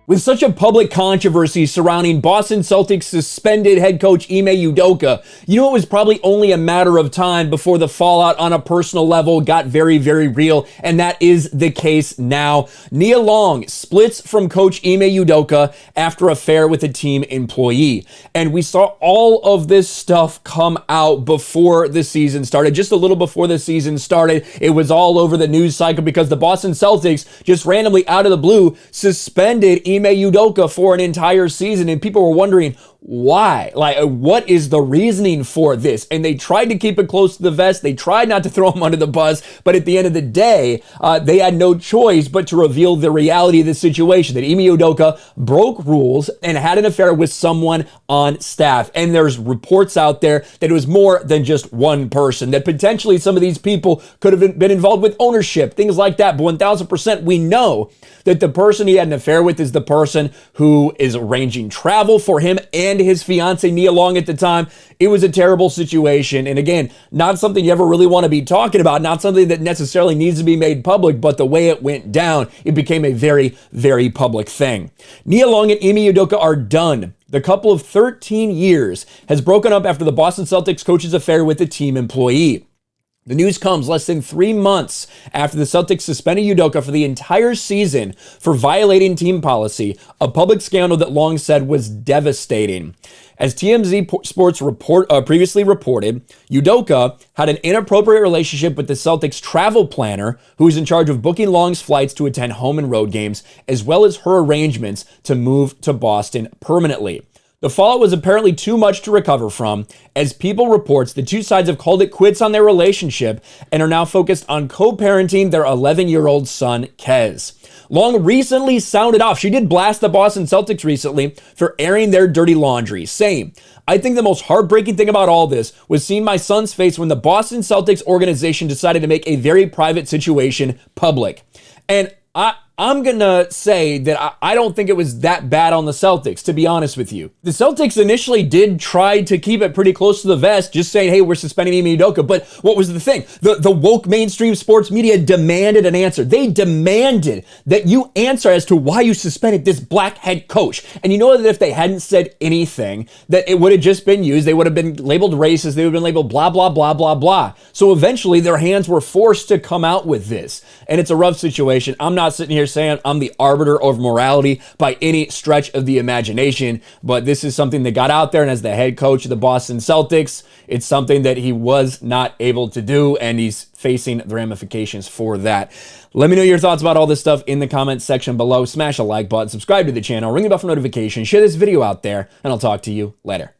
With such a public controversy surrounding Boston Celtics suspended head coach Ime Udoka, you know it was probably only a matter of time before the fallout on a personal level got very, very real, and that is the case now. Nia Long splits from coach Ime Udoka after affair with a team employee. And we saw all of this stuff come out before the season started. Just a little before the season started, it was all over the news cycle because the Boston Celtics just randomly out of the blue suspended Ime Udoka for an entire season, and people were wondering why. Like, what is the reasoning for this? And they tried to keep it close to the vest. They tried not to throw him under the bus, but at the end of the day, they had no choice but to reveal the reality of the situation, that Ime Udoka broke rules and had an affair with someone on staff. And there's reports out there that it was more than just one person, that potentially some of these people could have been involved with ownership, things like that. But 1000% we know that the person he had an affair with is the person who is arranging travel for him and his fiance Nia Long at the time. It was a terrible situation. And again, not something you ever really want to be talking about, not something that necessarily needs to be made public, but the way it went down, it became a very, very public thing. Nia Long and Ime Udoka are done. The couple of 13 years has broken up after the Boston Celtics coach's affair with a team employee. The news comes less than 3 months after the Celtics suspended Udoka for the entire season for violating team policy, a public scandal that Long said was devastating. As TMZ Sports previously reported, Udoka had an inappropriate relationship with the Celtics travel planner, who is in charge of booking Long's flights to attend home and road games, as well as her arrangements to move to Boston permanently. The fallout was apparently too much to recover from, as People reports the two sides have called it quits on their relationship and are now focused on co-parenting their 11-year-old son, Kez. Long recently sounded off. She did blast the Boston Celtics recently for airing their dirty laundry, saying, "I think the most heartbreaking thing about all this was seeing my son's face when the Boston Celtics organization decided to make a very private situation public." And I'm going to say that I don't think it was that bad on the Celtics, to be honest with you. The Celtics initially did try to keep it pretty close to the vest, just saying, hey, we're suspending Ime Udoka. But what was the thing? The woke mainstream sports media demanded an answer. They demanded that you answer as to why you suspended this black head coach. And you know that if they hadn't said anything, that it would have just been used. They would have been labeled racist. They would have been labeled blah, blah, blah, blah, blah. So eventually their hands were forced to come out with this. And it's a rough situation. I'm not sitting here saying I'm the arbiter of morality by any stretch of the imagination, but this is something that got out there, and as the head coach of the Boston Celtics, it's something that he was not able to do, and he's facing the ramifications for that. Let me know your thoughts about all this stuff in the comments section below. Smash a like button, subscribe to the channel, ring the bell for notifications, share this video out there, and I'll talk to you later.